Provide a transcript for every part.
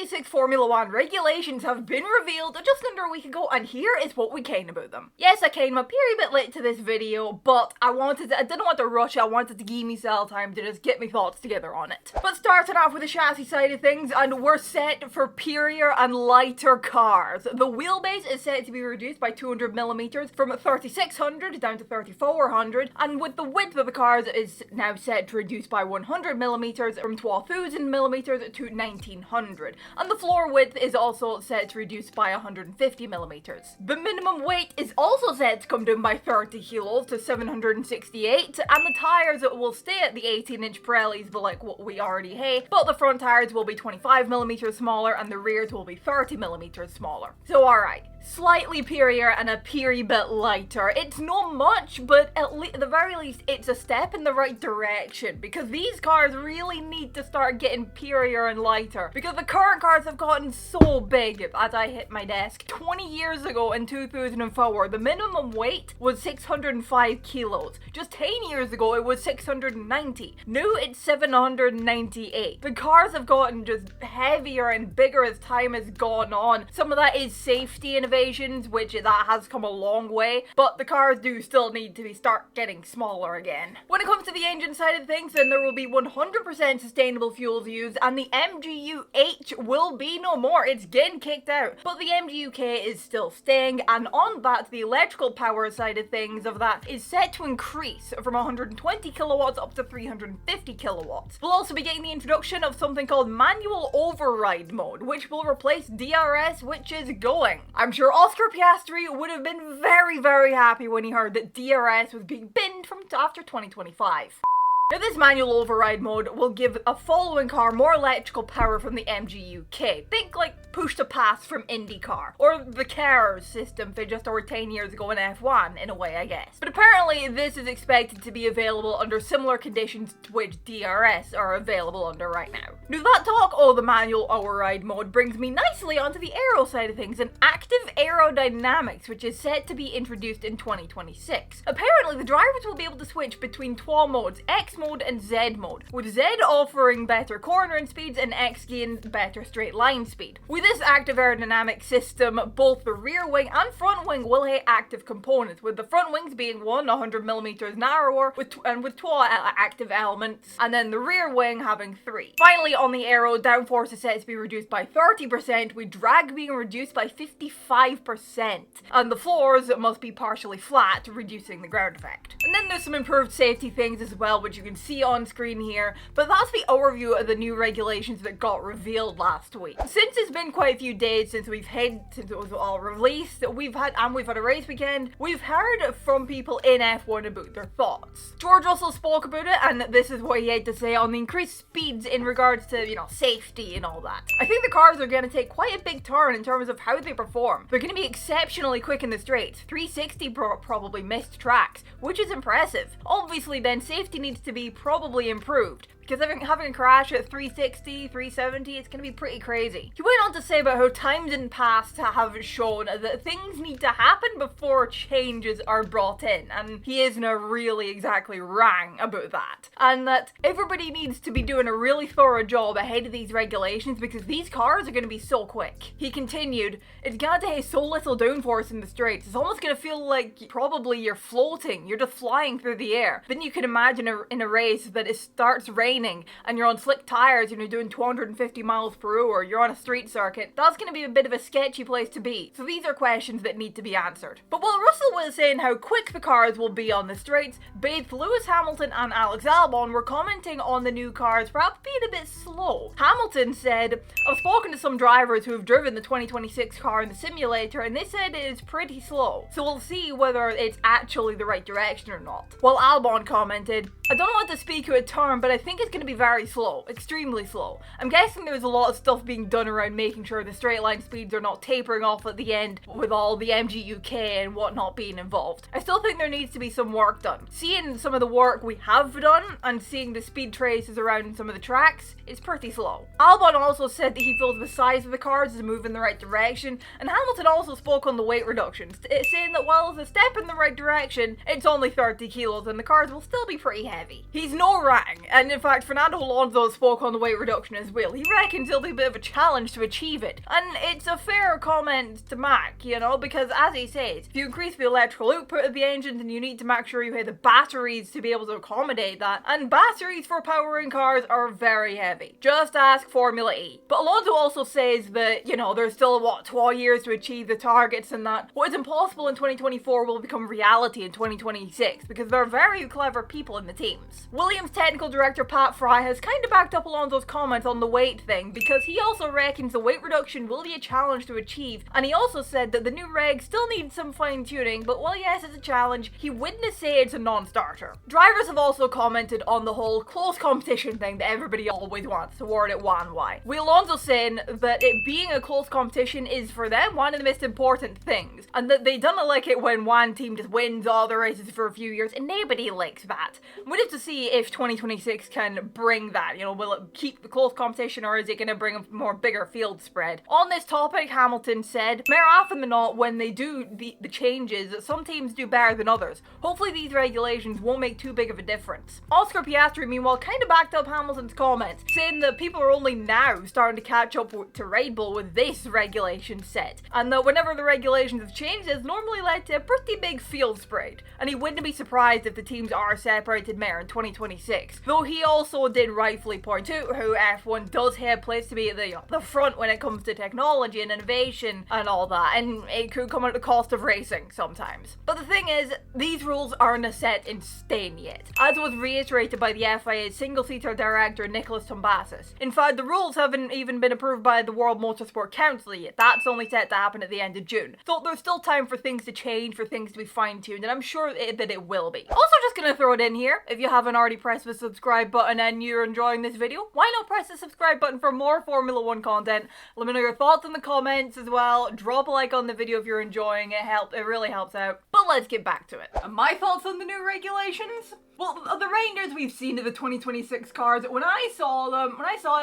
2026 Formula 1 regulations have been revealed just under a week ago, and here is what we can about them. Yes, I came a pretty bit late to this video, but I didn't want to rush it. I wanted to give myself time to just get my thoughts together on it. But starting off with the chassis side of things, and we're set for superior and lighter cars. The wheelbase is set to be reduced by 200mm from 3600 down to 3400, and with the width of the cars is now set to reduce by 100mm from 12,000mm to 1900, and the floor width is also set to reduce by 150mm. The minimum weight is also set to come down by 30 kilos to 768, and the tyres will stay at the 18-inch Pirellis, like what we already have, but the front tyres will be 25mm smaller and the rears will be 30mm smaller. So alright, slightly superior and a peery bit lighter. It's not much, but at the very least it's a step in the right direction, because these cars really need to start getting superior and lighter, because the current cars have gotten so big. As I hit my desk, 20 years ago in 2004, the minimum weight was 605 kilos. Just 10 years ago it was 690. Now it's 798. The cars have gotten just heavier and bigger as time has gone on. Some of that is safety innovations, which that has come a long way, but the cars do still need to start getting smaller again. When it comes to the engine side of things, then there will be 100% sustainable fuels used, and the MGU-H will be no more. It's getting kicked out, but the MGU-K is still staying, and on that, the electrical power side of things of that is set to increase from 120 kilowatts up to 350 kilowatts. We'll also be getting the introduction of something called manual override mode, which will replace DRS, which is going. I'm sure Oscar Piastri would have been very, very happy when he heard that DRS was being binned from after 2025. Now, this manual override mode will give a following car more electrical power from the MGU-K. Think like push to pass from IndyCar, or the CARS system they just over 10 years ago in F1, in a way, I guess. But apparently this is expected to be available under similar conditions to which DRS are available under right now. Now, that talk of the manual override mode brings me nicely onto the aero side of things, and active aerodynamics, which is set to be introduced in 2026. Apparently the drivers will be able to switch between two modes, X mode and Z mode, with Z offering better cornering speeds and X gaining better straight line speed. With this active aerodynamic system, both the rear wing and front wing will have active components, with the front wings being 100mm narrower with two active elements, and then the rear wing having 3. Finally, on the aero, downforce is set to be reduced by 30%, with drag being reduced by 55%, and the floors must be partially flat, reducing the ground effect. And then there's some improved safety things as well, which you can see on screen here, but that's the overview of the new regulations that got revealed last week. Since it's been quite a few days since it was all released, we've had a race weekend, we've heard from people in F1 about their thoughts. George Russell spoke about it, and this is what he had to say on the increased speeds in regards to, safety and all that. I think the cars are going to take quite a big turn in terms of how they perform. They're going to be exceptionally quick in the straights, 360 probably missed tracks, which is impressive. Obviously then safety needs to be probably improved, because having a crash at 360, 370, it's going to be pretty crazy. He went on to say about how times in past have shown that things need to happen before changes are brought in, and he isn't really exactly wrong about that. And that everybody needs to be doing a really thorough job ahead of these regulations, because these cars are going to be so quick. He continued, it's going to have so little downforce in the straights, it's almost going to feel like probably you're floating, you're just flying through the air. Then you can imagine in a race that it starts raining and you're on slick tires and you're doing 250 miles per hour, you're on a street circuit, that's going to be a bit of a sketchy place to be. So these are questions that need to be answered. But while Russell was saying how quick the cars will be on the straights, both Lewis Hamilton and Alex Albon were commenting on the new cars perhaps being a bit slow. Hamilton said, I've spoken to some drivers who have driven the 2026 car in the simulator and they said it is pretty slow. So we'll see whether it's actually the right direction or not. While Albon commented, I don't want to speak to a term, but I think it's going to be very slow, extremely slow. I'm guessing there's a lot of stuff being done around making sure the straight line speeds are not tapering off at the end with all the MGU-K and whatnot being involved. I still think there needs to be some work done. Seeing some of the work we have done and seeing the speed traces around some of the tracks is pretty slow. Albon also said that he feels the size of the cars is moving in the right direction, and Hamilton also spoke on the weight reductions, saying that while it's a step in the right direction, it's only 30 kilos and the cars will still be pretty heavy. He's no wrong, and if fact, Fernando Alonso spoke on the weight reduction as well. He reckons it'll be a bit of a challenge to achieve it. And it's a fair comment to make, you know, because as he says, if you increase the electrical output of the engine, then you need to make sure you have the batteries to be able to accommodate that. And batteries for powering cars are very heavy. Just ask Formula E. But Alonso also says that, you know, there's still, 12 years to achieve the targets and that what is impossible in 2024 will become reality in 2026 because there are very clever people in the teams. Williams technical director Pat Fry has kind of backed up Alonso's comments on the weight thing because he also reckons the weight reduction will be a challenge to achieve, and he also said that the new regs still need some fine tuning, but while yes, it's a challenge, he wouldn't say it's a non-starter. Drivers have also commented on the whole close competition thing that everybody always wants to word it one way. With Alonso saying that it being a close competition is for them one of the most important things, and that they don't like it when one team just wins all the races for a few years, and nobody likes that. We'll have to see if 2026 can bring that. You know, will it keep the close competition or is it going to bring a more bigger field spread? On this topic, Hamilton said, more often than not, when they do the changes, some teams do better than others. Hopefully these regulations won't make too big of a difference. Oscar Piastri, meanwhile, kind of backed up Hamilton's comments, saying that people are only now starting to catch up to Red Bull with this regulation set, and that whenever the regulations have changed, it's normally led to a pretty big field spread, and he wouldn't be surprised if the teams are separated more in 2026. Though he also did rightfully point out how F1 does have a place to be at the front when it comes to technology and innovation and all that, and it could come at the cost of racing sometimes. But the thing is, these rules aren't set in stone yet, as was reiterated by the FIA's single-seater director Nicholas Tombasis. In fact, the rules haven't even been approved by the World Motorsport Council yet. That's only set to happen at the end of June. So there's still time for things to change, for things to be fine-tuned, and I'm sure that it will be. Also, just gonna throw it in here, if you haven't already pressed the subscribe button and you're enjoying this video, why not press the subscribe button for more Formula 1 content? Let me know your thoughts in the comments as well. Drop a like on the video if you're enjoying it. It really helps out. But let's get back to it. And my thoughts on the new regulations? Well, the renders we've seen of the 2026 cars, when I saw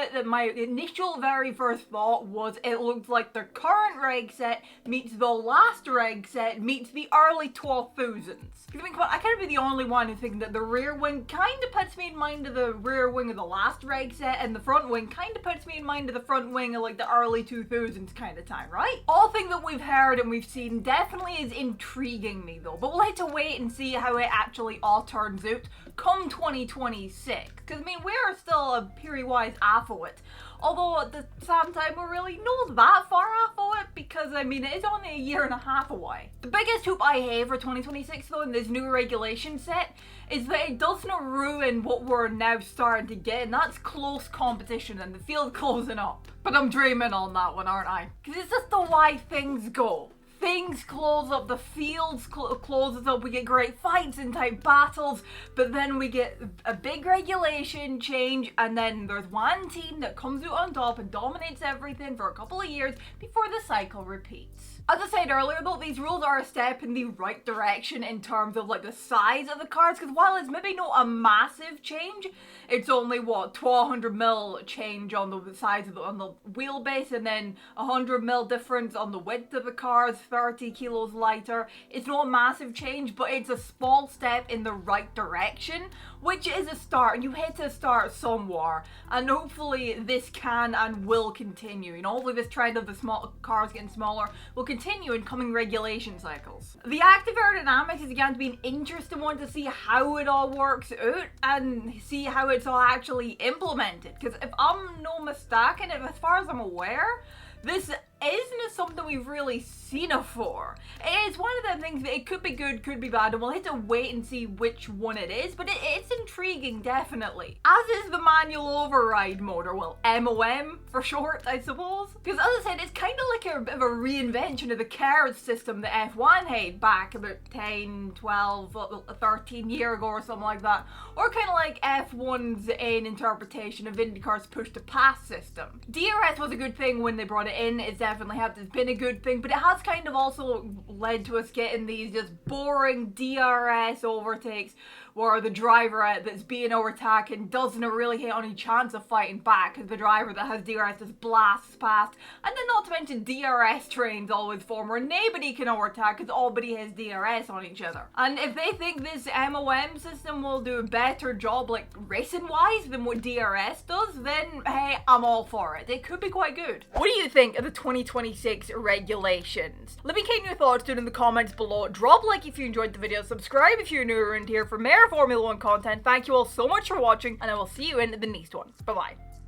it, my initial very first thought was it looked like the current reg set meets the last reg set meets the early 2000s. I mean, I can't be the only one who thinks that the rear wing kind of puts me in mind of the rear wing of the last reg set, and the front wing kind of puts me in mind of the front wing of like the early 2000s kind of time, right? All thing that we've heard and we've seen definitely is intriguing me though, but we'll have to wait and see how it actually all turns out come 2026. Because I mean, we're still a period-wise off of it. Although at the same time, we're really not that far off of it because, I mean, it's only a year and a half away. The biggest hope I have for 2026 though in this new regulation set is that it doesn't ruin what we're now starting to get, and that's close competition and the field closing up. But I'm dreaming on that one, aren't I? Because it's just the way things go. Things close up, the fields closes up, we get great fights and tight battles, but then we get a big regulation change, and then there's one team that comes out on top and dominates everything for a couple of years before the cycle repeats. As I said earlier though, these rules are a step in the right direction in terms of like the size of the cars, because while it's maybe not a massive change, it's only what, 1200mm change on the size of on the wheelbase, and then 100mm difference on the width of the cars, 30 kilos lighter. It's not a massive change, but it's a small step in the right direction, which is a start, and you had to start somewhere, and hopefully this can and will continue. You know, hopefully this trend of the small cars getting smaller will continue in coming regulation cycles. The active aerodynamics is going to be an interesting one to see how it all works out and see how it's all actually implemented, because if I'm no mistaken, as far as I'm aware, this isn't something we've really seen before. It's one of them things that it could be good, could be bad, and we'll have to wait and see which one it is, but it's intriguing, definitely. As is the manual override motor, well, MOM for short, I suppose. Because as I said, it's kind of like a bit of a reinvention of the carrot system that F1 had back about 10, 12, 13 years ago or something like that. Or kind of like F1's own interpretation of IndyCar's push-to-pass system. DRS was a good thing when they brought it in. It's definitely have. It's been a good thing, but it has kind of also led to us getting these just boring DRS overtakes where the driver that's being overtaken doesn't really hit any chance of fighting back because the driver that has DRS just blasts past. And then not to mention DRS trains always form where nobody can overtake because everybody has DRS on each other. And if they think this MOM system will do a better job like racing wise than what DRS does, then hey, I'm all for it. It could be quite good. What do you think of the 2026 regulations? Let me know your thoughts down in the comments below. Drop a like if you enjoyed the video, subscribe if you're new around here for more Formula 1 content. Thank you all so much for watching, and I will see you in the next one. Bye bye.